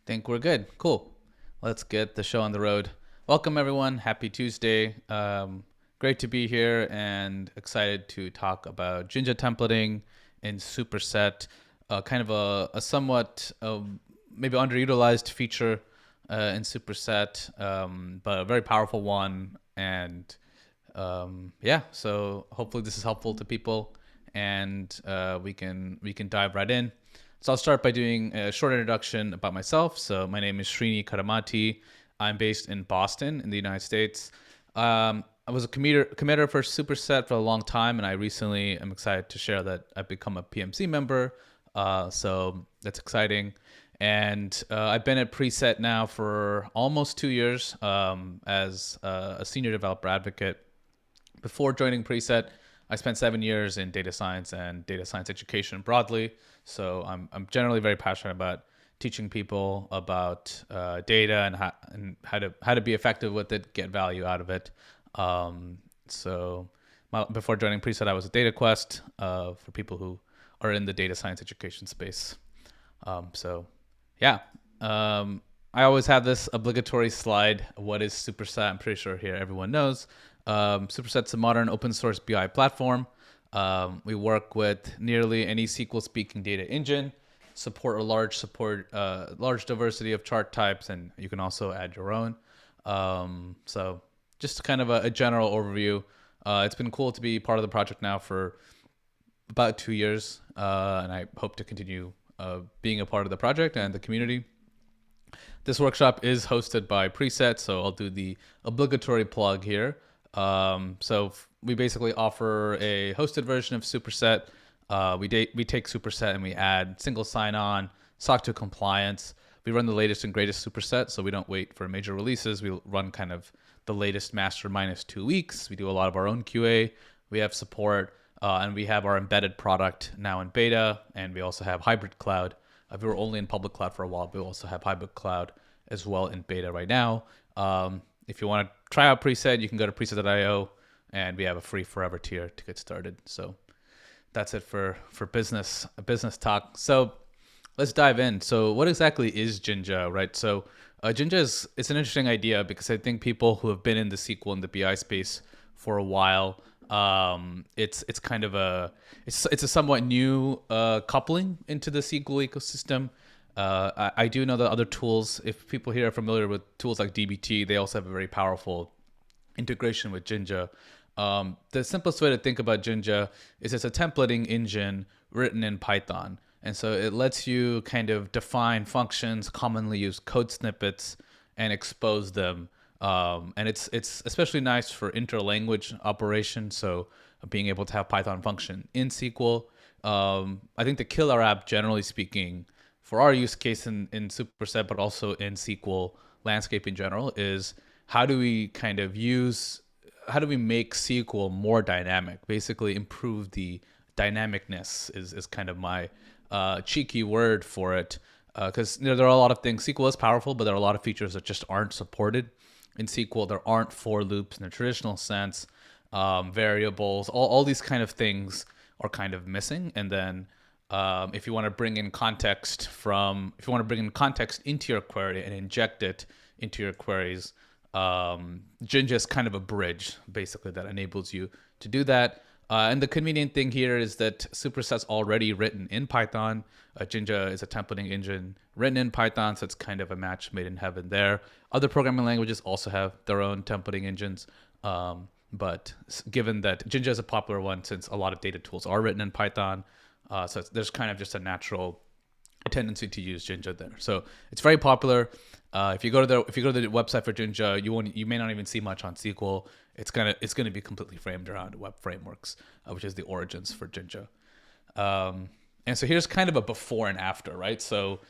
Think we're good. Cool. Let's get the show on the road. Welcome, everyone. Happy Tuesday. Great to be here and excited to talk about Jinja templating in Superset, kind of a somewhat maybe underutilized feature in Superset, but a very powerful one. And yeah, so hopefully this is helpful to people, and we can dive right in. So I'll start by doing a short introduction about myself. So my name is Srini Karamati. I'm based in Boston in the United States. I was a committer for Superset for a long time, and I recently am excited to share that I've become a PMC member. So that's exciting. And I've been at Preset now for almost 2 years as a senior developer advocate. Before joining Preset, I spent 7 years in data science and data science education broadly. So I'm generally very passionate about teaching people about data and how to be effective with it, get value out of it. Before joining Preset, I was at DataQuest for people who are in the data science education space. So yeah, I always have this obligatory slide. What is Superset? I'm pretty sure here everyone knows. Superset's a modern open source BI platform. We work with nearly any SQL speaking data engine, support large diversity of chart types, and you can also add your own. So just kind of a general overview. It's been cool to be part of the project now for about 2 years, and I hope to continue being a part of the project and the community. This workshop is hosted by Preset, so I'll do the obligatory plug here. We basically offer a hosted version of Superset. We take Superset and we add single sign-on, SOC 2 compliance. We run the latest and greatest Superset, so we don't wait for major releases. We run kind of the latest master minus 2 weeks. We do a lot of our own QA. We have support, and we have our embedded product now in beta, and we also have hybrid cloud. We were only in public cloud for a while, but we also have hybrid cloud as well in beta right now. If you want to try out Preset, you can go to preset.io, and we have a free forever tier to get started. So that's it for business talk. So let's dive in. So what exactly is Jinja, right? So Jinja it's an interesting idea because I think people who have been in the SQL and the BI space for a while, it's kind of it's a somewhat new coupling into the SQL ecosystem. I do know that other tools, if people here are familiar with tools like DBT, they also have a very powerful integration with Jinja. The simplest way to think about Jinja is it's a templating engine written in Python. And so it lets you kind of define functions, commonly used code snippets, and expose them. And it's especially nice for interlanguage operations. So being able to have Python function in SQL. I think the killer app, generally speaking, for our use case in Superset, but also in SQL landscape in general, is how do we make SQL more dynamic? Basically, improve the dynamicness is kind of my cheeky word for it. Because there are a lot of things. SQL is powerful, but there are a lot of features that just aren't supported in SQL. There aren't for loops in the traditional sense, variables, all these kind of things are kind of missing. And then if you want to bring in context into your query and inject it into your queries, Jinja is kind of a bridge, basically, that enables you to do that. And the convenient thing here is that Superset's already written in Python. Jinja is a templating engine written in Python, so it's kind of a match made in heaven there. Other programming languages also have their own templating engines. But given that Jinja is a popular one, since a lot of data tools are written in Python, so there's kind of just a natural tendency to use Jinja there. So it's very popular. If you go to the website for Jinja, you may not even see much on SQL. It's gonna be completely framed around web frameworks, which is the origins for Jinja. And so here's kind of a before and after, right? So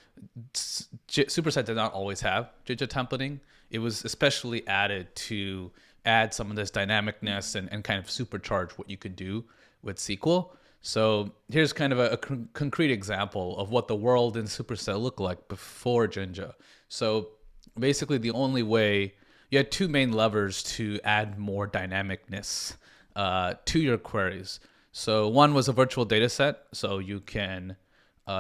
Superset did not always have Jinja templating. It was especially added to add some of this dynamicness and kind of supercharge what you could do with SQL. So here's kind of a concrete example of what the world in Superset looked like before Jinja. So basically the only way, you had two main levers to add more dynamicness to your queries. So one was a virtual data set. So you can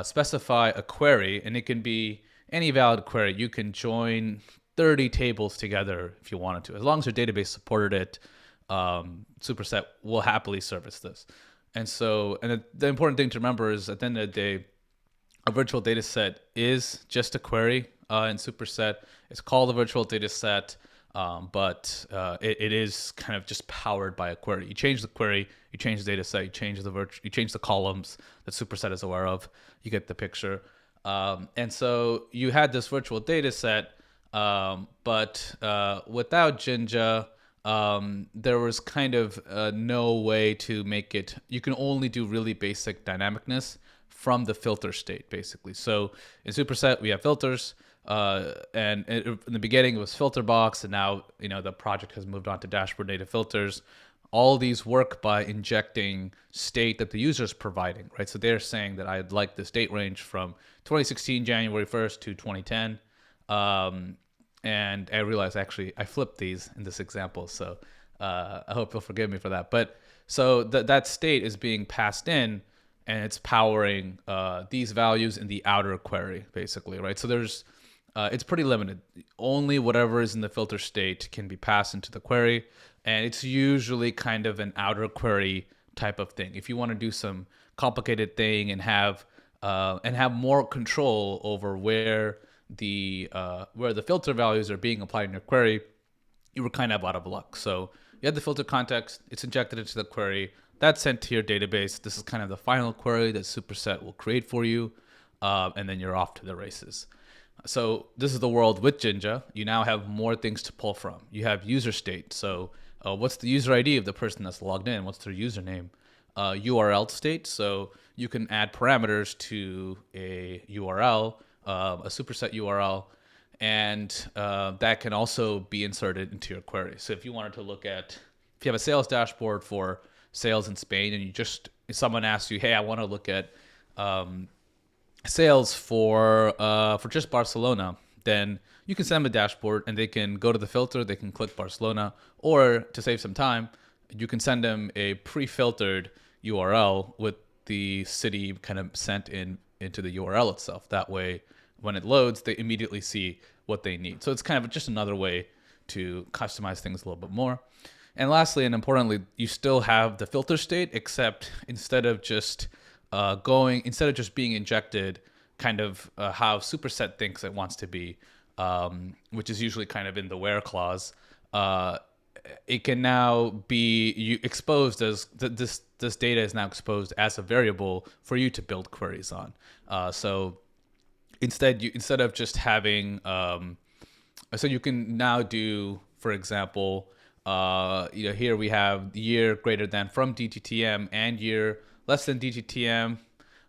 specify a query, and it can be any valid query, you can join 30 tables together if you wanted to. As long as your database supported it, Superset will happily service this. And so, and the important thing to remember is at the end of the day, a virtual data set is just a query in Superset. It's called a virtual data set, but it is kind of just powered by a query. You change the query, you change the data set, you change the columns that Superset is aware of. You get the picture. And so you had this virtual data set, but without Jinja, there was kind of no way to make it. You can only do really basic dynamicness from the filter state, basically. So in Superset, we have filters, and in the beginning it was filter box, and now the project has moved on to dashboard native filters. All these work by injecting state that the user is providing, right? So they're saying that I'd like this date range from 2016 January 1st to 2010. And I realized actually I flipped these in this example, so I hope you'll forgive me for that. But so that state is being passed in, and it's powering these values in the outer query, basically, right? So there's it's pretty limited. Only whatever is in the filter state can be passed into the query, and it's usually kind of an outer query type of thing. If you want to do some complicated thing and have more control over where the filter values are being applied in your query, you were kind of out of luck. So you had the filter context, it's injected into the query, that's sent to your database. This is kind of the final query that Superset will create for you, and then you're off to the races. So this is the world with Jinja. You now have more things to pull from. You have user state. So what's the user ID of the person that's logged in? What's their username? URL state. So you can add parameters to a URL, a Superset URL, and that can also be inserted into your query. So if you wanted to look at, if you have a sales dashboard for sales in Spain, and if someone asks you, hey, I want to look at sales for just Barcelona, then you can send them a dashboard and they can go to the filter, they can click Barcelona, or to save some time, you can send them a pre-filtered URL with the city kind of sent into the URL itself. That way, when it loads, they immediately see what they need. So it's kind of just another way to customize things a little bit more. And lastly, and importantly, you still have the filter state, except instead of just being injected kind of how Superset thinks it wants to be, which is usually kind of in the where clause, it can now be exposed as this data is now exposed as a variable for you to build queries on. So instead of just having, so you can now do, for example, here we have year greater than from DTTM and year less than DTTM,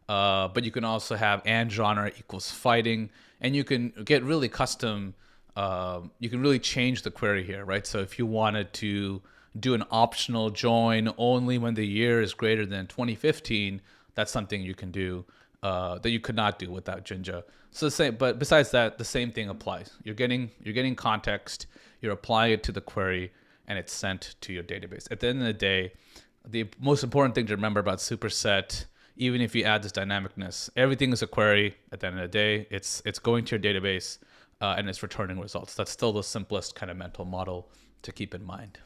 but you can also have and genre equals fighting, and you can get really custom. You can really change the query here, right? So if you wanted to do an optional join only when the year is greater than 2015, that's something you can do that you could not do without Jinja. So the same, but besides that, the same thing applies. You're getting context, you're applying it to the query, and it's sent to your database. At the end of the day, the most important thing to remember about Superset, even if you add this dynamicness, everything is a query. At the end of the day, it's going to your database and it's returning results. That's still the simplest kind of mental model to keep in mind.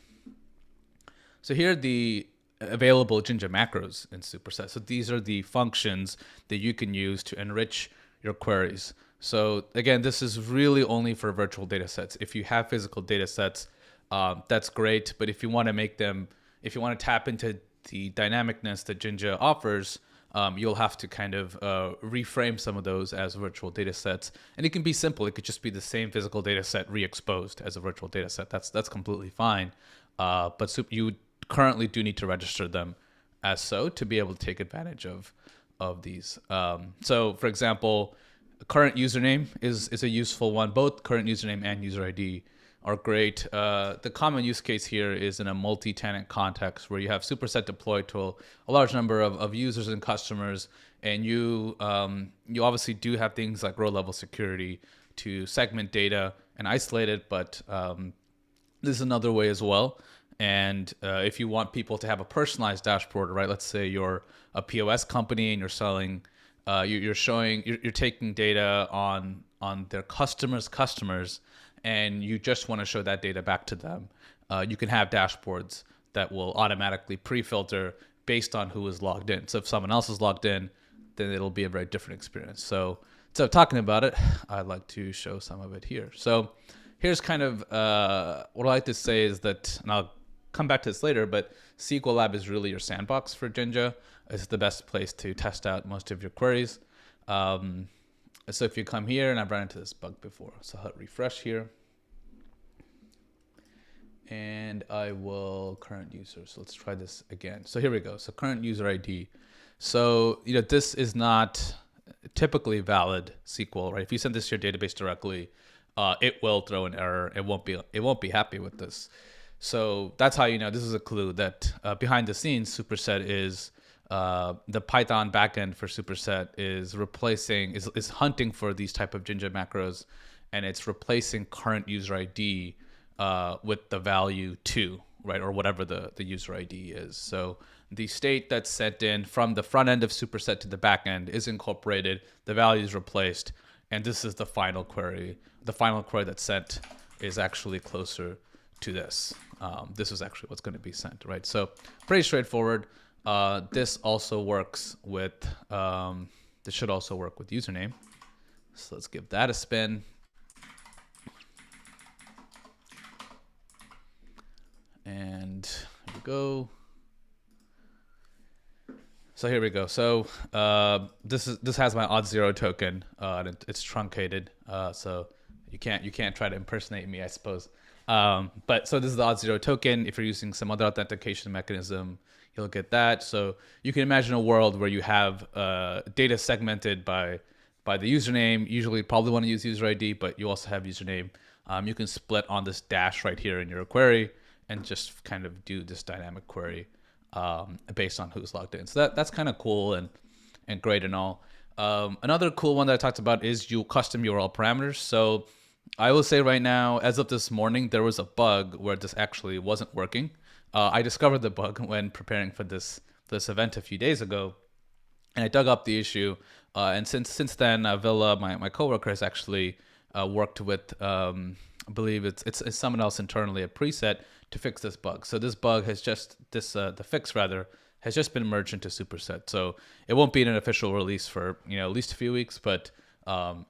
So here are the available Jinja macros in Superset. So these are the functions that you can use to enrich your queries. So again, this is really only for virtual data sets. If you have physical data sets, that's great. But if you want to tap into the dynamicness that Jinja offers, you'll have to kind of reframe some of those as virtual data sets. And it can be simple. It could just be the same physical data set re-exposed as a virtual data set. That's completely fine. But you currently do need to register them as so to be able to take advantage of these. So for example, current username is a useful one. Both current username and user ID are great. The common use case here is in a multi-tenant context where you have Superset deployed to a large number of users and customers, and you obviously do have things like row-level security to segment data and isolate it, but this is another way as well. And if you want people to have a personalized dashboard, right? Let's say you're a POS company and you're selling you're taking data on their customers, and you just want to show that data back to them. You can have dashboards that will automatically pre-filter based on who is logged in. So if someone else is logged in, then it'll be a very different experience. So talking about it, I'd like to show some of it here. So here's kind of what I like to say is that, and I'll come back to this later, but SQL Lab is really your sandbox for Jinja. It's the best place to test out most of your queries. So if you come here, and I've run into this bug before, so I'll hit refresh here. And I will current user. So let's try this again. So here we go. So current user ID. So, this is not typically valid SQL, right? If you send this to your database directly, it will throw an error. It won't be happy with this. So that's how you know this is a clue that behind the scenes, Superset is the Python backend for Superset is hunting for these type of Jinja macros, and it's replacing current user ID with the value 2, right, or whatever the user ID is. So the state that's sent in from the front end of Superset to the back end is incorporated, the value is replaced, and this is the final query. The final query that's sent is actually closer to this. This is actually what's going to be sent, right? So pretty straightforward. This also works with, this should also work with username. So let's give that a spin. And here we go. So here we go. So this has my auth0 token. And it's truncated. So you can't try to impersonate me, I suppose. But so this is the auth0 token. If you're using some other authentication mechanism, you'll get that. So you can imagine a world where you have data segmented by the username. Usually probably want to use user ID, but you also have username. You can split on this dash right here in your query and just kind of do this dynamic query based on who's logged in. So that's kind of cool and great and all. Another cool one that I talked about is custom URL parameters. So I will say right now, as of this morning, there was a bug where this actually wasn't working. I discovered the bug when preparing for this event a few days ago, and I dug up the issue. And since then, Villa, my coworker, has actually worked with, I believe it's someone else internally at Preset to fix this bug. So this bug has the fix rather has just been merged into Superset. So it won't be in an official release for at least a few weeks, but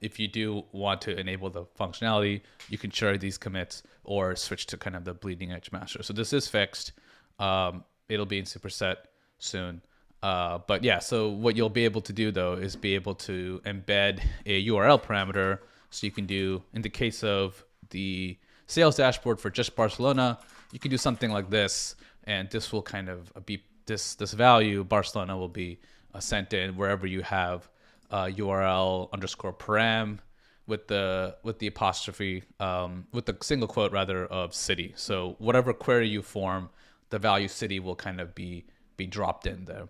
if you do want to enable the functionality, you can share these commits or switch to kind of the bleeding edge master. So this is fixed. It'll be in Superset soon. But yeah, so what you'll be able to do though is be able to embed a URL parameter. So you can do, in the case of the sales dashboard for just Barcelona, you can do something like this, and this will kind of be this value Barcelona will be sent in wherever you have URL underscore param with the apostrophe with the single quote rather of city. So whatever query you form, the value city will kind of be dropped in there.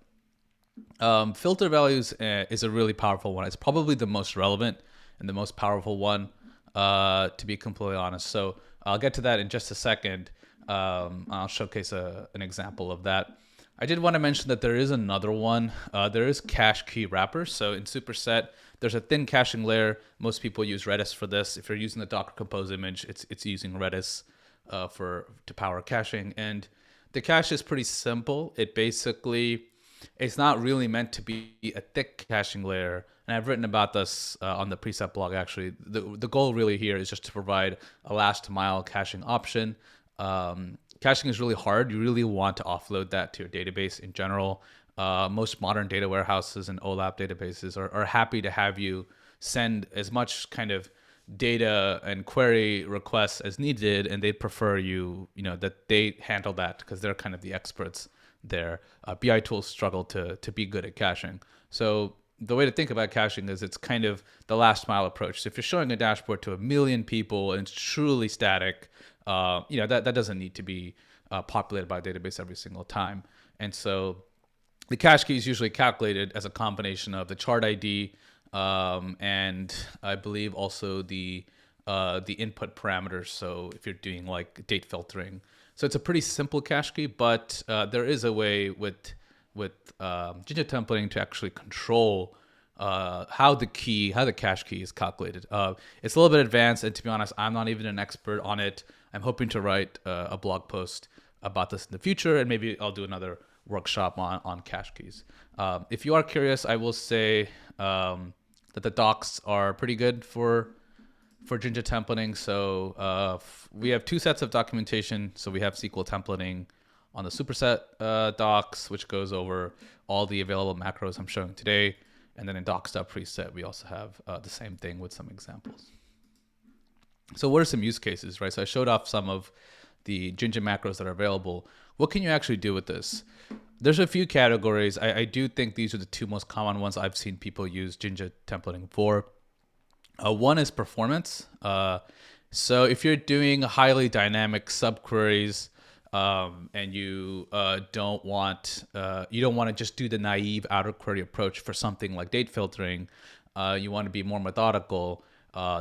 Filter values is a really powerful one. It's probably the most relevant and the most powerful one, to be completely honest. So I'll get to that in just a second. I'll showcase an example of that. I did want to mention that there is another one. There is cache key wrappers. So in Superset, there's a thin caching layer. Most people use Redis for this. If you're using the Docker Compose image, it's using Redis to power caching. And the cache is pretty simple. It's not really meant to be a thick caching layer. And I've written about this on the preset blog, actually. The goal really here is just to provide a last mile caching option. Caching is really hard. You really want to offload that to your database in general. Most modern data warehouses and OLAP databases are happy to have you send as much kind of data and query requests as needed, and they prefer that they handle that because they're kind of the experts there. BI tools struggle to be good at caching. So the way to think about caching is it's kind of the last mile approach. So if you're showing a dashboard to 1 million people and it's truly static, that doesn't need to be populated by a database every single time. And so the cache key is usually calculated as a combination of the chart ID and I believe also the input parameters. So if you're doing like date filtering, so it's a pretty simple cache key, but there is a way with Jinja templating to actually control how the cache key is calculated. It's a little bit advanced, and to be honest, I'm not even an expert on it. I'm hoping to write a blog post about this in the future, and maybe I'll do another workshop on cache keys. If you are curious, I will say that the docs are pretty good for Jinja templating. So we have two sets of documentation. So we have SQL templating on the superset docs, which goes over all the available macros I'm showing today. And then in docs.preset, we also have the same thing with some examples. So what are some use cases, right? So I showed off some of the Jinja macros that are available. What can you actually do with this? There's a few categories. I do think these are the two most common ones I've seen people use Jinja templating for. One is performance. So if you're doing highly dynamic subqueries and you don't want to just do the naive outer query approach for something like date filtering, you want to be more methodical,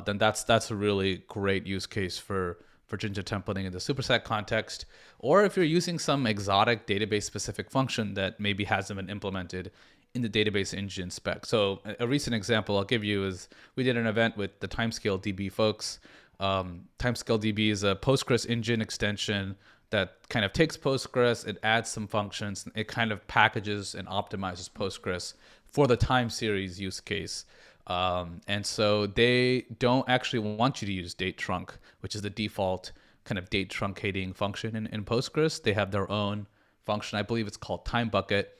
then that's a really great use case for Jinja templating in the superset context. Or if you're using some exotic database specific function that maybe hasn't been implemented in the database engine spec. So a recent example I'll give you is we did an event with the Timescale DB folks. Timescale DB is a Postgres engine extension that kind of takes Postgres, it adds some functions, it kind of packages and optimizes Postgres for the time series use case. And so they don't actually want you to use date trunc, which is the default kind of date truncating function in Postgres. They have their own function. I believe it's called time bucket,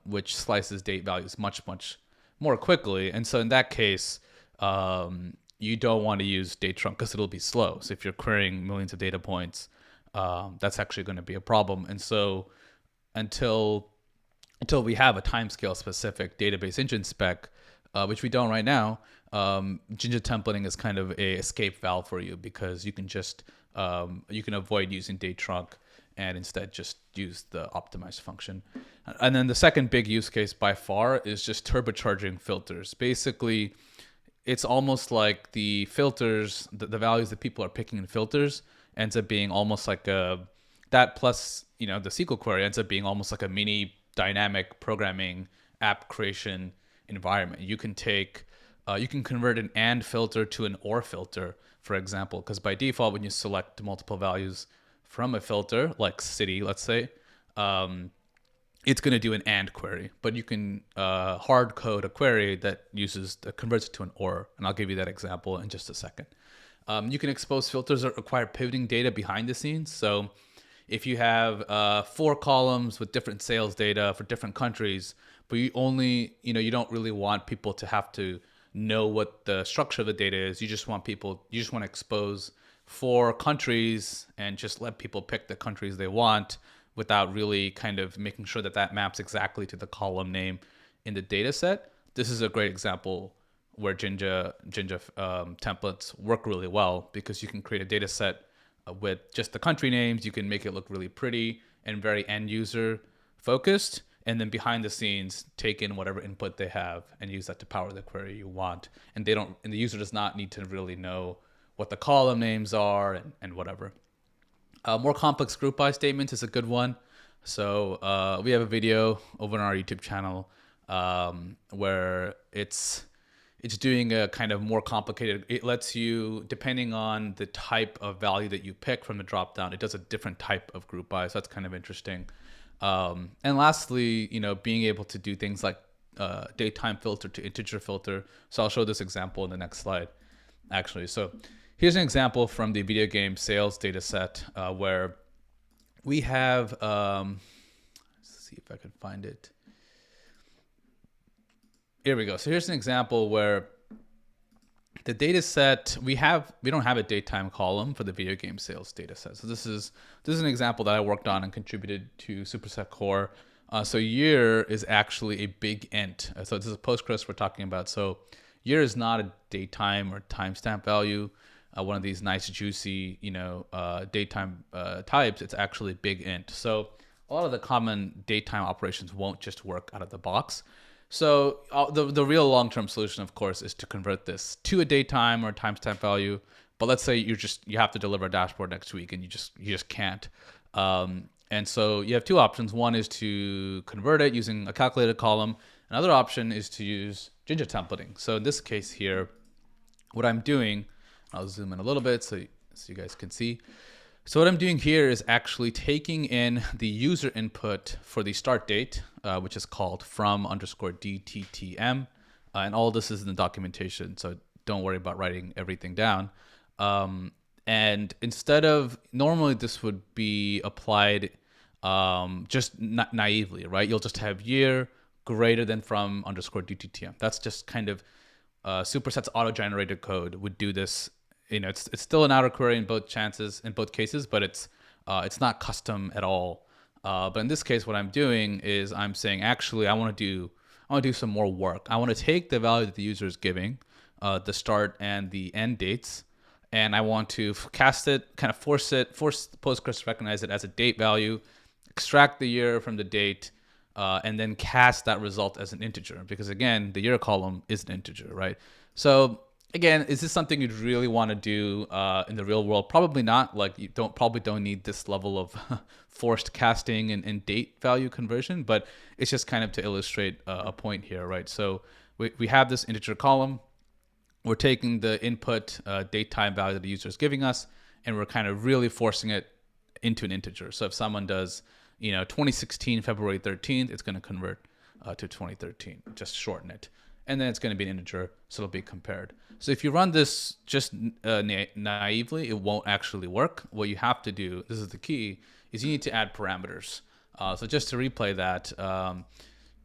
which slices date values much more quickly. And so in that case, you don't want to use date trunc because it'll be slow. So if you're querying millions of data points, that's actually going to be a problem. And so until we have a timescale specific database engine spec, which we don't right now, Jinja templating is kind of a escape valve for you because you can just you can avoid using date trunc and instead just use the optimize function. And then the second big use case by far is just turbocharging filters. Basically, it's almost like the filters, the values that people are picking in filters ends up being almost like that plus, the SQL query ends up being almost like a mini dynamic programming app creation environment. You can convert an and filter to an or filter, for example, because by default, when you select multiple values from a filter, like city, let's say, it's going to do an and query, but you can hard code a query that converts it to an or, and I'll give you that example in just a second. You can expose filters that require pivoting data behind the scenes. So if you have 4 columns with different sales data for different countries, but you don't really want people to have to know what the structure of the data is. You just want to expose 4 countries and just let people pick the countries they want without really kind of making sure that maps exactly to the column name in the data set. This is a great example where Jinja templates work really well because you can create a data set with just the country names. You can make it look really pretty and very end user focused. And then behind the scenes, take in whatever input they have and use that to power the query you want. And the user does not need to really know what the column names are and whatever. More complex group by statements is a good one. So we have a video over on our YouTube channel where it's doing a kind of more complicated. It lets you, depending on the type of value that you pick from the dropdown, it does a different type of group by. So that's kind of interesting. And lastly, being able to do things like datetime filter to integer filter. So I'll show this example in the next slide, actually. So here's an example from the video game sales data set where we have, let's see if I can find it. Here we go. So here's an example where the data set we don't have a datetime column for the video game sales data set. So this is an example that I worked on and contributed to Superset Core. So year is actually a big int. So this is Postgres we're talking about. So year is not a datetime or timestamp value. One of these nice juicy, datetime types. It's actually a big int. So a lot of the common datetime operations won't just work out of the box. So the real long-term solution, of course, is to convert this to a datetime or timestamp value. But let's say you have to deliver a dashboard next week and you just can't. And so you have 2 options. One is to convert it using a calculated column. Another option is to use Jinja templating. So in this case here, what I'm doing, I'll zoom in a little bit so you guys can see. So what I'm doing here is actually taking in the user input for the start date, which is called from_DTTM. And all this is in the documentation, so don't worry about writing everything down. And instead of, normally this would be applied just naively, right? You'll just have year greater than from_DTTM. That's just kind of Superset's auto-generated code would do this. It's still an outer query in both cases, but it's not custom at all. But in this case, what I'm doing is I'm saying, actually, I want to do some more work. I want to take the value that the user is giving, the start and the end dates, and I want to cast it, kind of force Postgres to recognize it as a date value, extract the year from the date, and then cast that result as an integer, because again, the year column is an integer, right? So again, is this something you'd really want to do in the real world? Probably not. Like, you probably don't need this level of forced casting and date value conversion, but it's just kind of to illustrate a point here, right? So we have this integer column. We're taking the input date time value that the user is giving us, and we're kind of really forcing it into an integer. So if someone does, 2016 February 13th, it's going to convert to 2013. Just shorten it. And then it's going to be an integer, so it'll be compared. So if you run this just naively, it won't actually work. What you have to do, this is the key, is you need to add parameters. So just to replay that,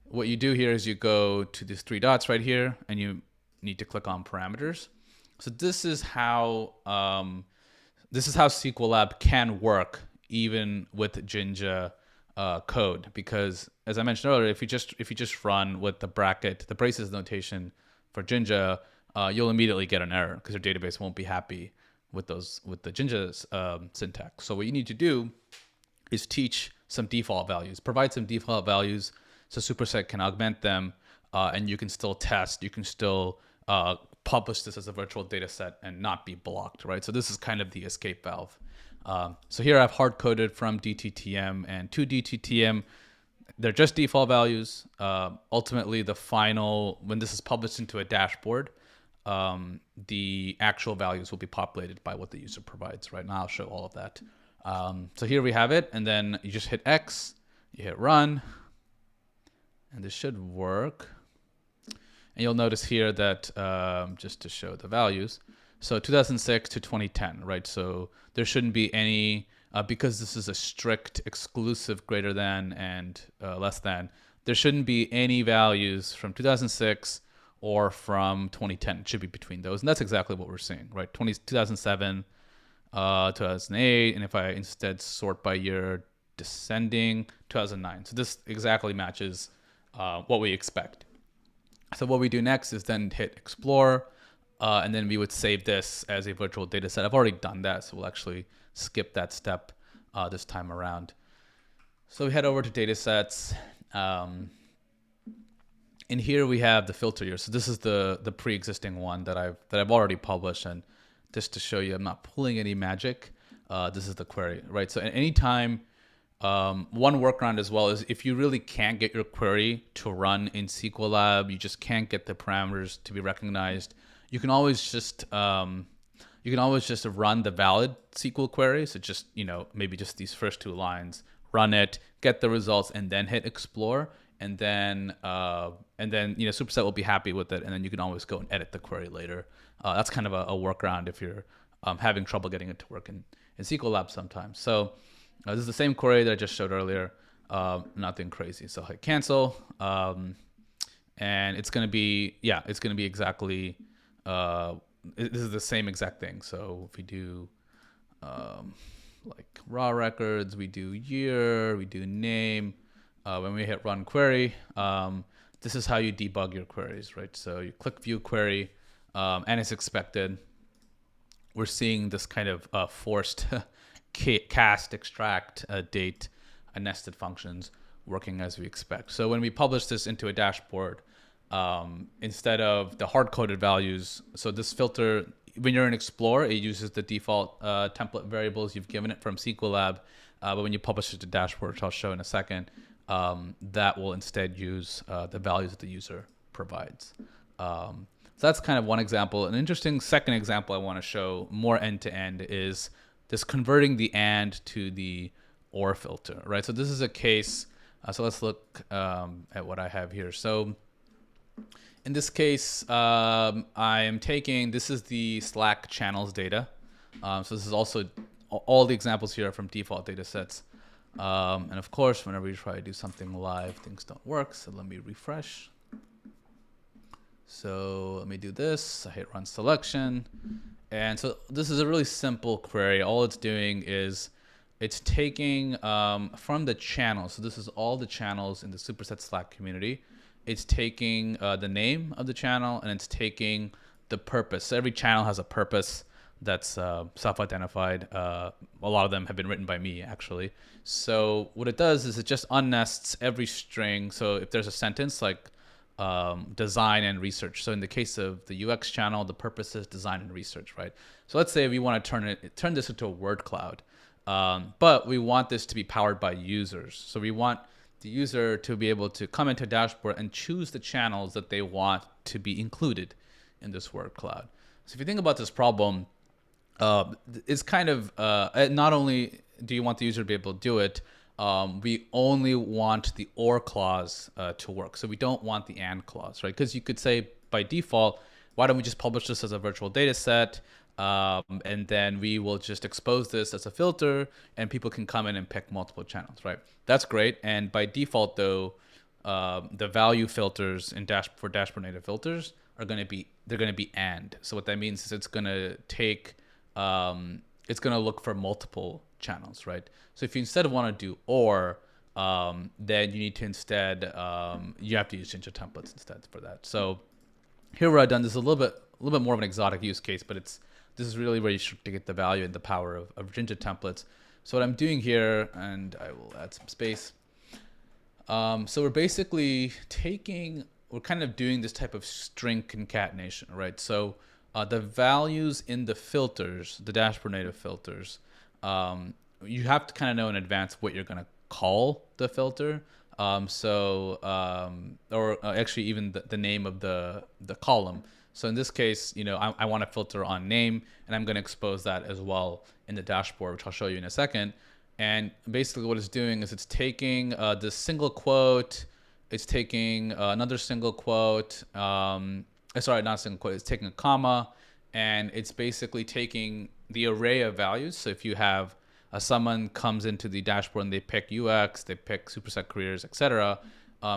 what you do here is you go to these three dots right here, and you need to click on parameters. So this is how SQLab can work even with Jinja code, because as I mentioned earlier, if you just run with the braces notation for Jinja, you'll immediately get an error because your database won't be happy with the Jinja's syntax. So what you need to do is teach some default values, provide some default values so Superset can augment them, and you can still test, you can still publish this as a virtual data set and not be blocked, right? So this is kind of the escape valve. So here I've hard-coded from DTTM and to DTTM. They're just default values. Ultimately, the final, when this is published into a dashboard, the actual values will be populated by what the user provides, right? Now I'll show all of that. So here we have it, and then you just hit X, you hit run, and this should work. And you'll notice here that, just to show the values, so 2006 to 2010, right? So there shouldn't be any, because this is a strict exclusive greater than and less than, there shouldn't be any values from 2006 or from 2010. It should be between those. And that's exactly what we're seeing, right? 2007, 2008, and if I instead sort by year descending, 2009. So this exactly matches what we expect. So what we do next is then hit explore, and then we would save this as a virtual data set. I've already done that, so we'll actually skip that step this time around. So we head over to data sets. In here we have the filter year. So this is the pre-existing one that I've already published, and just to show you, I'm not pulling any magic. This is the query, right? So at any time, one workaround as well is if you really can't get your query to run in SQLab, you just can't get the parameters to be recognized, you can always just run the valid SQL query. So just, maybe just these first two lines, run it, get the results, and then hit explore. And then Superset will be happy with it. And then you can always go and edit the query later. That's kind of a workaround if you're having trouble getting it to work in SQLab sometimes. So this is the same query that I just showed earlier. Nothing crazy. So hit cancel. And it's going to be, exactly, this is the same exact thing. So if we do like raw records, we do year, we do name. When we hit run query, this is how you debug your queries, right? So you click view query, and it's expected. We're seeing this kind of forced cast, extract, date, nested functions working as we expect. So when we publish this into a dashboard, instead of the hard-coded values, so this filter, when you're in Explore, it uses the default template variables you've given it from SQLab, but when you publish it to dashboard, which I'll show in a second, that will instead use the values that the user provides. So that's kind of one example. An interesting second example I want to show more end to end is this converting the and to the or filter, right? So this is a case. So let's look at what I have here. So in this case, I am taking, this is the Slack channels data. So this is also, all the examples here are from default data sets. And of course, whenever you try to do something live, things don't work. So let me refresh. So let me do this. I hit run selection. And so this is a really simple query. All it's doing is it's taking from the channel. So this is all the channels in the Superset Slack community. It's taking the name of the channel and it's taking the purpose. So every channel has a purpose that's self-identified. A lot of them have been written by me, actually. So what it does is it just unnests every string. So if there's a sentence like design and research. So in the case of the UX channel, the purpose is design and research, right? So let's say we want to turn this into a word cloud, but we want this to be powered by users. So we want the user to be able to come into a dashboard and choose the channels that they want to be included in this word cloud. So if you think about this problem, it's kind of not only do you want the user to be able to do it, we only want the or clause to work. So we don't want the and clause, right? Because you could say by default, why don't we just publish this as a virtual data set? And then we will just expose this as a filter and people can come in and pick multiple channels, right? That's great. And by default though, the value filters in for dashboard native filters are going to be, they're going to be and. So what that means is it's going to take, it's going to look for multiple channels, right? So if you instead of want to do or, then you need to instead, you have to use Jinja templates instead for that. So here what I've done, this is a little bit more of an exotic use case, but this is really where you should get the value and the power of Jinja templates. So what I'm doing here, and I will add some space. So we're basically we're kind of doing this type of string concatenation, right? So the values in the filters, the dashboard native filters, you have to kind of know in advance what you're going to call the filter. Or actually even the name of the column. So in this case, I want to filter on name, and I'm going to expose that as well in the dashboard, which I'll show you in a second. And basically what it's doing is it's taking this single quote, it's taking another single quote, sorry, not a single quote, it's taking a comma, and it's basically taking the array of values. So if you have someone comes into the dashboard and they pick UX, they pick Superset careers, etc.,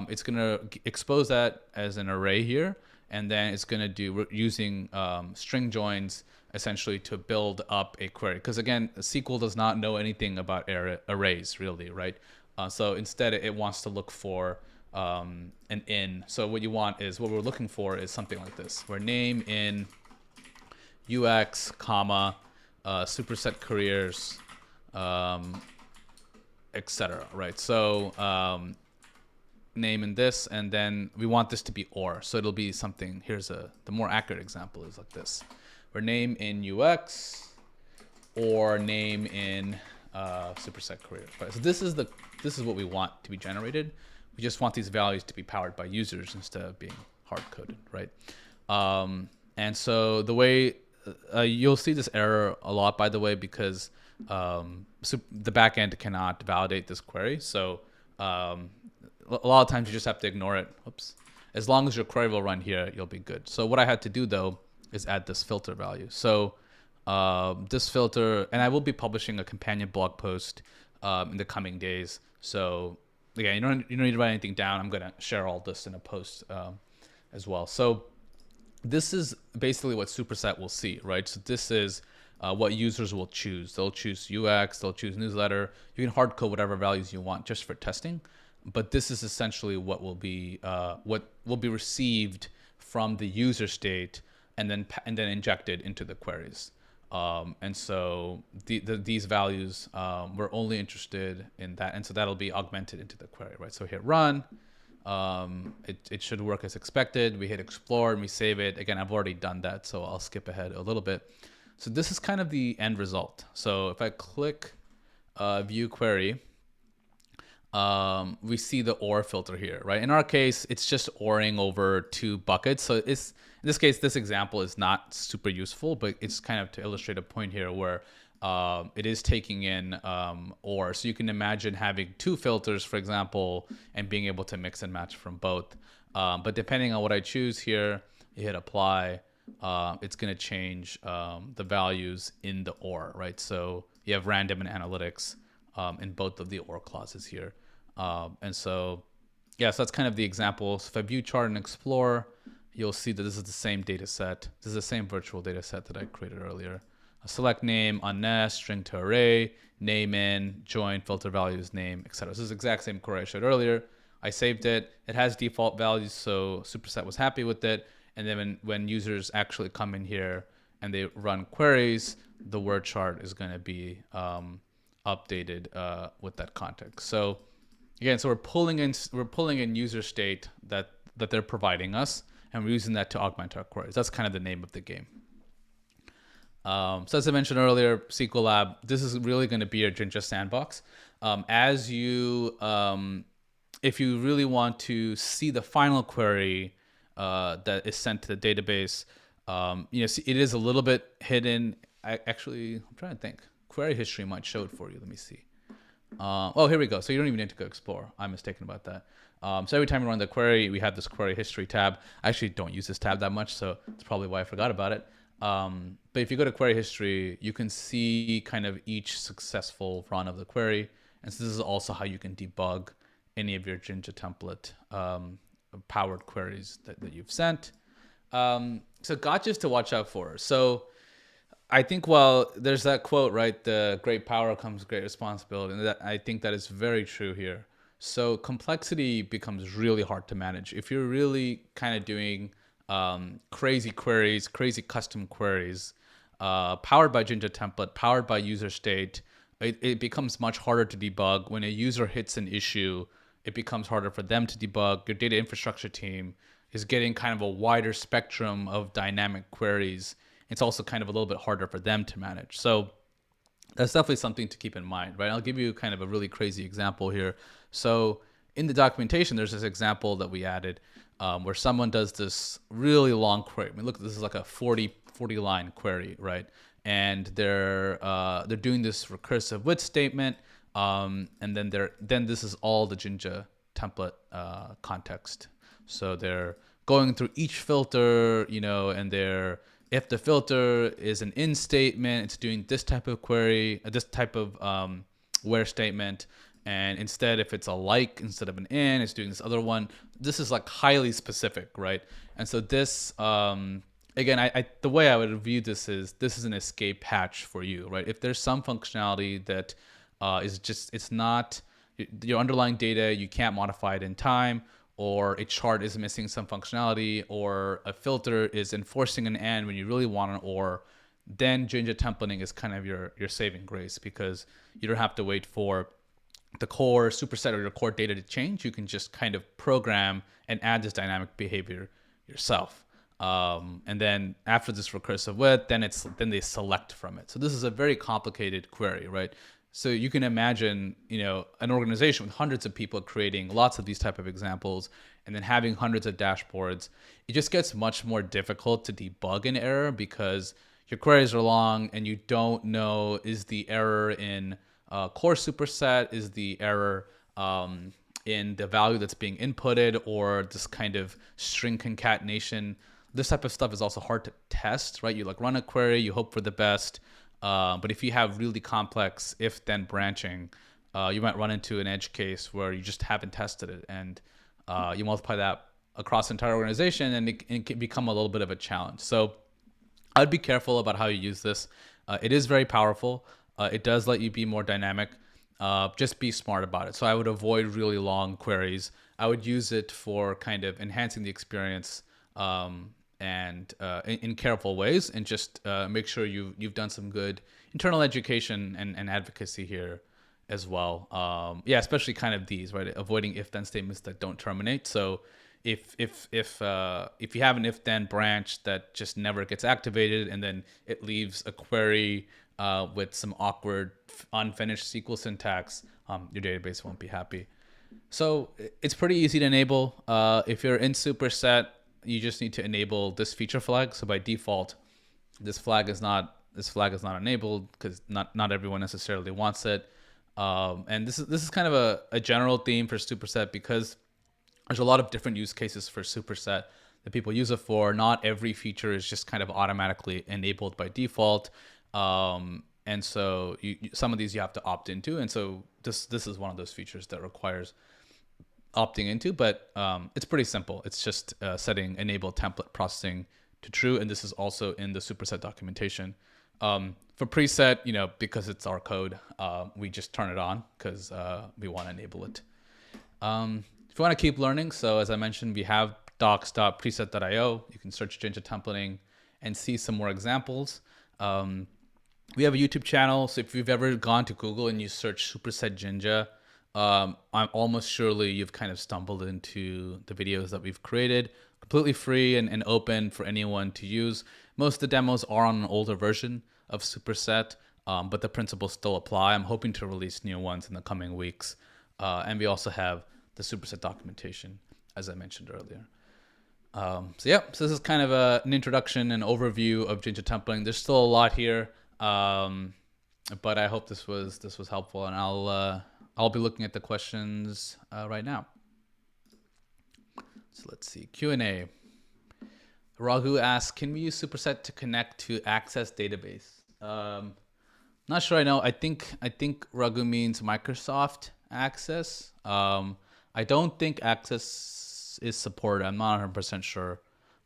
it's going to expose that as an array here. And then it's going to do using string joins essentially to build up a query. Because again, SQL does not know anything about arrays really, right? So instead it wants to look for an in. So what we're looking for is something like this, where name in UX, comma, Superset careers, etc. Right? So name in this, and then we want this to be or. So it'll be something. Here's the more accurate example is like this, where name in UX or name in Superset careers. Right? So this is what we want to be generated. We just want these values to be powered by users instead of being hard coded, right? And so the way you'll see this error a lot, by the way, because the backend cannot validate this query. So a lot of times you just have to ignore it. Oops. As long as your query will run here, you'll be good. So what I had to do though is add this filter value. So this filter, and I will be publishing a companion blog post in the coming days. So yeah, you don't need to write anything down. I'm gonna share all this in a post as well. So this is basically what Superset will see, right? So this is what users will choose. They'll choose UX, they'll choose newsletter. You can hard code whatever values you want just for testing. But this is essentially what will be received from the user state and then injected into the queries. And so these values, we're only interested in that, and so that'll be augmented into the query, right? So hit run, it should work as expected. We hit explore and we save it. Again, I've already done that, so I'll skip ahead a little bit. So this is kind of the end result. So if I click view query, we see the OR filter here, right? In our case, it's just ORing over two buckets. So it's, in this case, this example is not super useful, but it's kind of to illustrate a point here where it is taking in OR. So you can imagine having two filters, for example, and being able to mix and match from both. But depending on what I choose here, you hit apply, it's going to change the values in the OR, right? So you have random and analytics in both of the OR clauses here. And so, yeah, so that's kind of the example. So if I view chart and explore, you'll see that this is the same data set. This is the same virtual data set that I created earlier. A select name, unnest, string to array, name in, join, filter values, name, etc. This is the exact same query I showed earlier. I saved it. It has default values, so Superset was happy with it. And then when users actually come in here and they run queries, the word chart is going to be updated with that context. So again, so we're pulling in user state that they're providing us, and we're using that to augment our queries. That's kind of the name of the game. So as I mentioned earlier, SQL Lab, this is really going to be your Jinja sandbox. As you, if you really want to see the final query that is sent to the database, it is a little bit hidden. I'm trying to think. Query history might show it for you. Let me see. Oh, here we go. So you don't even need to go explore. I'm mistaken about that. So every time you run the query, we have this query history tab. I actually don't use this tab that much, so that's probably why I forgot about it. But if you go to query history, you can see kind of each successful run of the query. And so this is also how you can debug any of your Jinja template powered queries that you've sent. So gotchas to watch out for. So I think while there's that quote, right, the great power comes great responsibility, and I think that is very true here. So complexity becomes really hard to manage. If you're really kind of doing crazy queries, crazy custom queries, powered by Jinja template, powered by user state, it becomes much harder to debug. When a user hits an issue, it becomes harder for them to debug. Your data infrastructure team is getting kind of a wider spectrum of dynamic queries. It's also kind of a little bit harder for them to manage. So that's definitely something to keep in mind, right? I'll give you kind of a really crazy example here. So in the documentation, there's this example that we added where someone does this really long query. I mean, look, this is like a 40 line query, right? And they're doing this recursive with statement, and then this is all the Jinja template context. So they're going through each filter, and if the filter is an in statement, it's doing this type of query, this type of where statement. And instead, if it's a like instead of an in, it's doing this other one. This is like highly specific, right? And so this, again, the way I would view this is an escape hatch for you, right? If there's some functionality that it's not your underlying data, you can't modify it in time, or a chart is missing some functionality, or a filter is enforcing an and when you really want an or, then Jinja templating is kind of your saving grace, because you don't have to wait for the core superset or your core data to change. You can just kind of program and add this dynamic behavior yourself. And then after this recursive with, then they select from it. So this is a very complicated query, right? So you can imagine, an organization with hundreds of people creating lots of these type of examples and then having hundreds of dashboards. It just gets much more difficult to debug an error because your queries are long and you don't know, is the error in core superset, is the error in the value that's being inputted, or this kind of string concatenation. This type of stuff is also hard to test, right? You run a query, you hope for the best. But if you have really complex if-then branching, you might run into an edge case where you just haven't tested it, and you multiply that across the entire organization, and it can become a little bit of a challenge. So I'd be careful about how you use this. It is very powerful. It does let you be more dynamic. Just be smart about it. So I would avoid really long queries. I would use it for kind of enhancing the experience and in careful ways, and just make sure you've done some good internal education and advocacy here as well. Especially kind of these, right? Avoiding if-then statements that don't terminate. So if you have an if-then branch that just never gets activated, and then it leaves a query with some awkward unfinished SQL syntax, your database won't be happy. So it's pretty easy to enable. If you're in Superset, you just need to enable this feature flag. So by default, this flag is not enabled because not everyone necessarily wants it. And this is kind of a general theme for Superset because there's a lot of different use cases for Superset that people use it for. Not every feature is just kind of automatically enabled by default. And so some of these you have to opt into. And so this is one of those features that requires opting into, but it's pretty simple. It's just setting enable template processing to true. And this is also in the Superset documentation. For preset, because it's our code, we just turn it on because we want to enable it. If you want to keep learning, so as I mentioned, we have docs.preset.io. You can search Jinja templating and see some more examples. We have a YouTube channel, so if you've ever gone to Google and you search Superset Jinja, I'm almost surely you've kind of stumbled into the videos that we've created. Completely free and open for anyone to use. Most of the demos are on an older version of Superset, but the principles still apply. I'm hoping to release new ones in the coming weeks. And we also have the Superset documentation, as I mentioned earlier. So this is kind of an introduction and overview of Jinja templating. There's still a lot here, but I hope this was helpful, and I'll be looking at the questions right now. So let's see, Q&A. Raghu asks, can we use Superset to connect to Access database? Not sure I know. I think Raghu means Microsoft Access. I don't think Access is supported. I'm not 100% sure.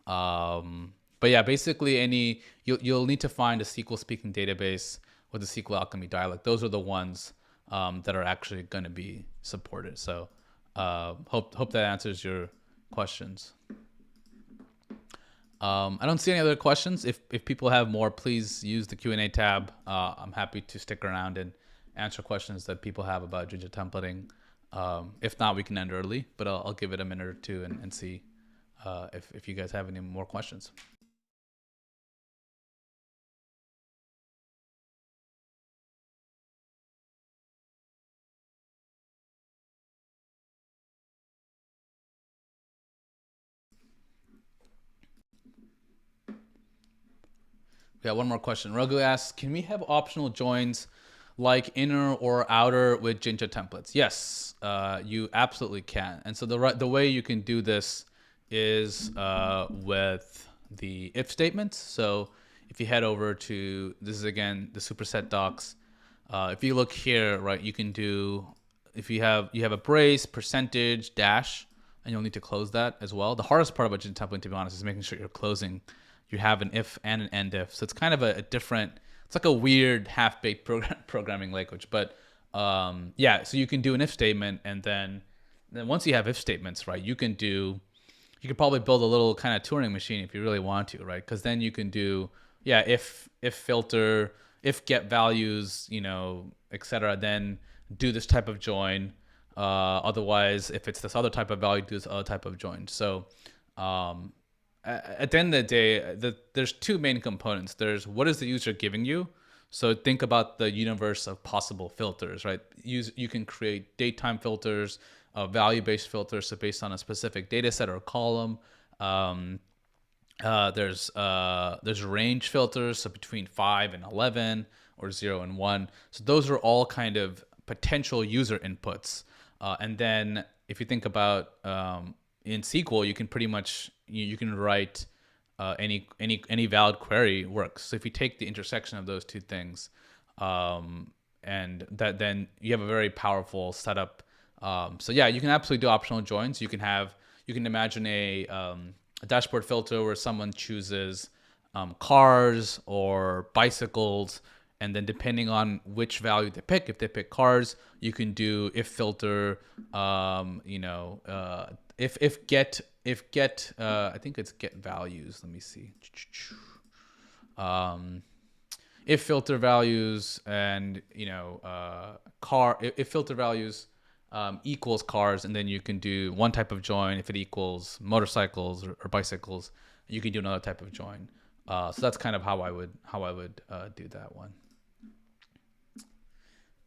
But yeah, basically you'll need to find a SQL speaking database with a SQL Alchemy dialect. Those are the ones that are actually going to be supported. So hope that answers your questions. I don't see any other questions. If people have more, please use the Q&A tab. I'm happy to stick around and answer questions that people have about Jinja templating. If not, we can end early, but I'll give it a minute or two and see if you guys have any more questions. We got one more question. Raghu asks, can we have optional joins like inner or outer with Jinja templates? Yes, you absolutely can. And so the way you can do this is with the if statements. So if you head over to, this is again the Superset docs. If you look here, right, you can do, if you have a brace, percentage, dash, and you'll need to close that as well. The hardest part about Jinja templating, to be honest, is making sure you're closing. You have an if and an end if. So it's kind of a different, it's like a weird half-baked programming language. But yeah, so you can do an if statement, and then once you have if statements, right, you could probably build a little kind of Turing machine if you really want to, right? Because then you can do, yeah, if filter, if get values, etc. Then do this type of join. Otherwise, if it's this other type of value, do this other type of join. So at the end of the day, there's two main components. There's what is the user giving you? So think about the universe of possible filters, right? You can create datetime filters, value-based filters, so based on a specific data set or column. There's range filters, so between 5 and 11 or 0 and 1. So those are all kind of potential user inputs. And then if you think about in SQL, you can pretty much you can write any valid query works. So if you take the intersection of those two things, and that, then you have a very powerful setup. So yeah, you can absolutely do optional joins. You can imagine a dashboard filter where someone chooses cars or bicycles, and then depending on which value they pick, if they pick cars, you can do if filter, if get I think it's get values. Let me see. If filter values and if filter values equals cars, and then you can do one type of join. If it equals motorcycles or bicycles, you can do another type of join. So that's kind of how I would do that one.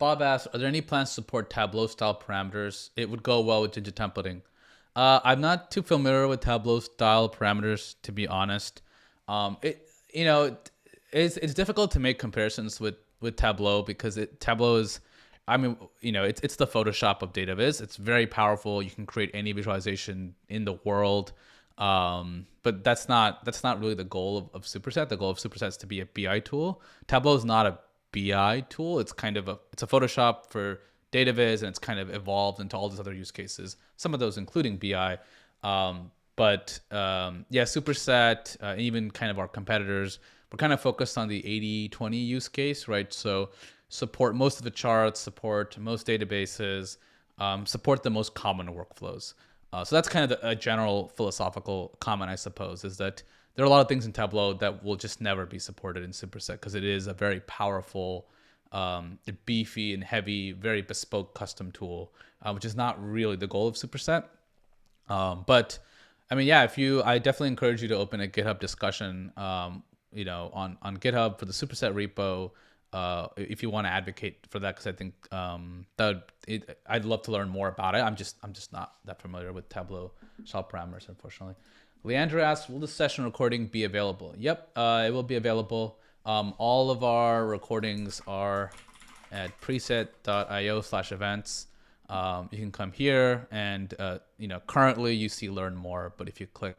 Bob asks, are there any plans to support Tableau style parameters? It would go well with Jinja templating. I'm not too familiar with Tableau style parameters, to be honest. It you know it's difficult to make comparisons with Tableau because Tableau is, I mean, it's the Photoshop of data viz. It's very powerful. You can create any visualization in the world. But that's not really the goal of Superset. The goal of Superset is to be a BI tool. Tableau is not a BI tool. It's kind of it's a Photoshop for data viz, and it's kind of evolved into all these other use cases. Some of those including BI. Yeah, Superset, even kind of our competitors, we're kind of focused on the 80/20 use case, right? So support most of the charts, support most databases, support the most common workflows. So that's kind of a general philosophical comment, I suppose, is that there are a lot of things in Tableau that will just never be supported in Superset because it is a very powerful, beefy and heavy, very bespoke custom tool, which is not really the goal of Superset. But I mean, yeah, I definitely encourage you to open a GitHub discussion, on GitHub for the Superset repo, if you want to advocate for that, because I think I'd love to learn more about it. I'm just not that familiar with Tableau style parameters, unfortunately. Leandra asks, will the session recording be available? Yep, it will be available. All of our recordings are at preset.io/events. You can come here and, currently you see learn more, but if you go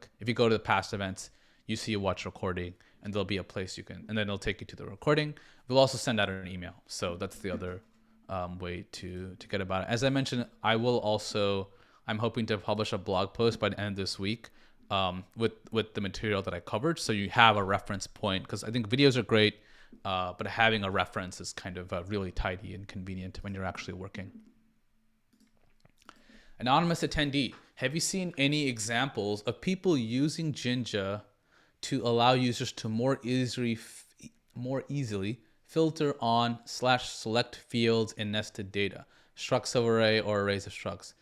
to the past events, you see a watch recording, and there'll be a place and then it'll take you to the recording. We'll also send out an email. So that's the other way to get about it. As I mentioned, I'm hoping to publish a blog post by the end of this week with the material that I covered. So you have a reference point, because I think videos are great, but having a reference is kind of really tidy and convenient when you're actually working. Anonymous attendee, have you seen any examples of people using Jinja to allow users to more easily filter on / select fields in nested data, structs of array or arrays of structs?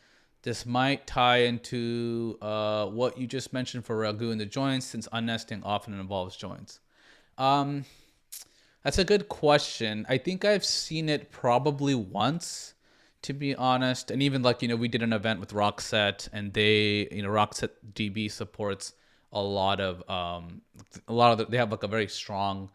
This might tie into what you just mentioned for Ragu and the joins, since unnesting often involves joins. That's a good question. I think I've seen it probably once, to be honest. And even we did an event with Rockset, and Rockset DB supports a lot of they have a very strong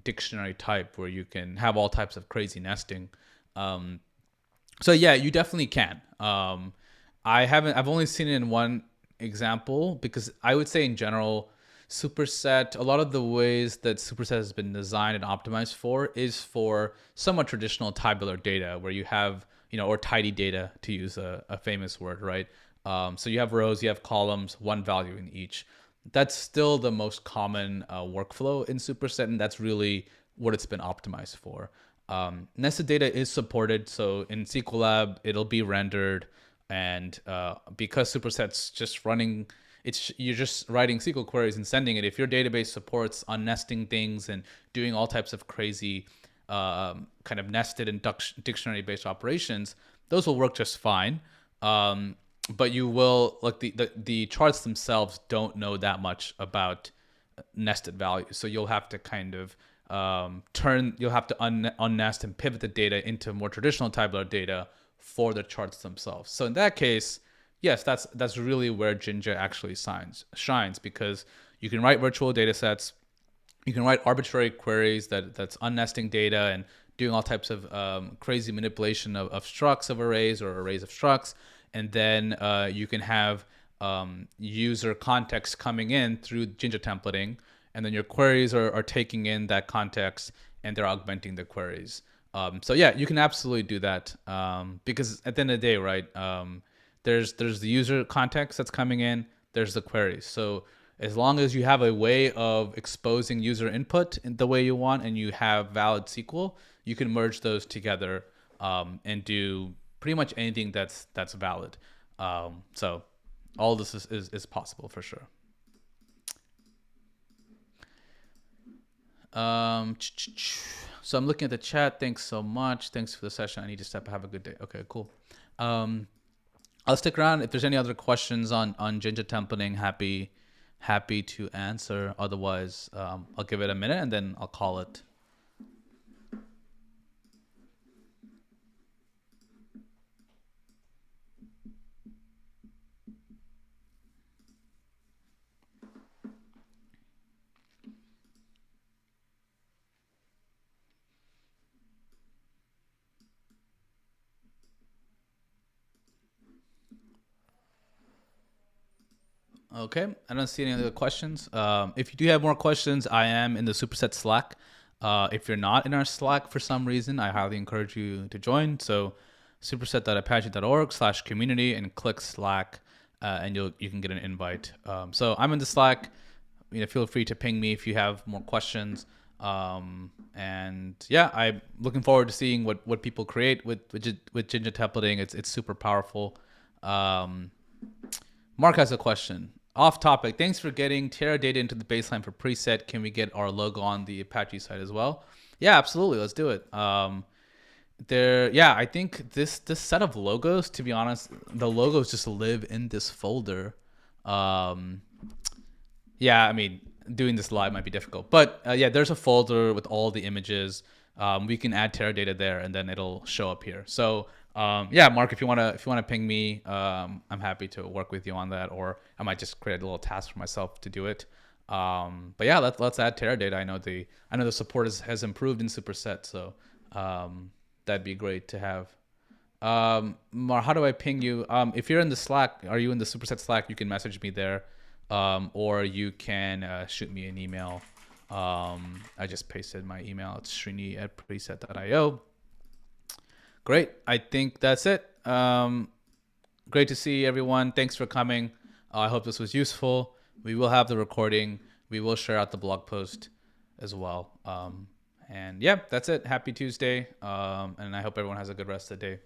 dictionary type where you can have all types of crazy nesting. So yeah, you definitely can. I've only seen it in one example, because I would say in general, Superset, a lot of the ways that Superset has been designed and optimized for is for somewhat traditional tabular data, where you have, or tidy data, to use a famous word, right? So you have rows, you have columns, one value in each. That's still the most common workflow in Superset, and that's really what it's been optimized for. Nested data is supported, so in SQLab it'll be rendered, and because Superset's just running, you're just writing SQL queries and sending it. If your database supports unnesting things and doing all types of crazy kind of nested and dictionary-based operations, those will work just fine. But you will, the charts themselves don't know that much about nested values, so you'll have to kind of unnest and pivot the data into more traditional tabular data for the charts themselves. So in that case, yes, that's really where Jinja actually shines, because you can write virtual data sets, you can write arbitrary queries that's unnesting data and doing all types of crazy manipulation of structs of arrays or arrays of structs, and then you can have user context coming in through Jinja templating, and then your queries are taking in that context and they're augmenting the queries. So yeah, you can absolutely do that, because at the end of the day, right, there's the user context that's coming in, there's the queries. So as long as you have a way of exposing user input in the way you want, and you have valid SQL, you can merge those together and do pretty much anything that's valid. So all this is possible for sure. So I'm looking at the chat. Thanks so much. Thanks for the session. I need to step. Have a good day. Okay, cool. I'll stick around if there's any other questions on Jinja templating. Happy to answer. Otherwise, I'll give it a minute and then I'll call it. Okay, I don't see any other questions. If you do have more questions, I am in the Superset Slack. If you're not in our Slack for some reason, I highly encourage you to join. So superset.apache.org/community and click Slack, and you can get an invite. So I'm in the Slack. Feel free to ping me if you have more questions. And yeah, I'm looking forward to seeing what people create with Jinja templating. It's super powerful. Mark has a question. Off topic. Thanks for getting Teradata into the baseline for preset. Can we get our logo on the Apache side as well? Yeah, absolutely. Let's do it. I think this set of logos, to be honest, the logos just live in this folder. Yeah, I mean, doing this live might be difficult, but yeah, there's a folder with all the images. We can add Teradata there, and then it'll show up here. So yeah, Mark, if you wanna ping me, I'm happy to work with you on that, or I might just create a little task for myself to do it. But yeah, let's add Teradata. I know the support has improved in Superset, so that'd be great to have. Mar, how do I ping you? If you're in the Slack, are you in the Superset Slack? You can message me there, or you can shoot me an email. I just pasted my email. It's srini@preset.io. Great. I think that's it. Great to see everyone. Thanks for coming. I hope this was useful. We will have the recording. We will share out the blog post as well. And yeah, that's it. Happy Tuesday. And I hope everyone has a good rest of the day.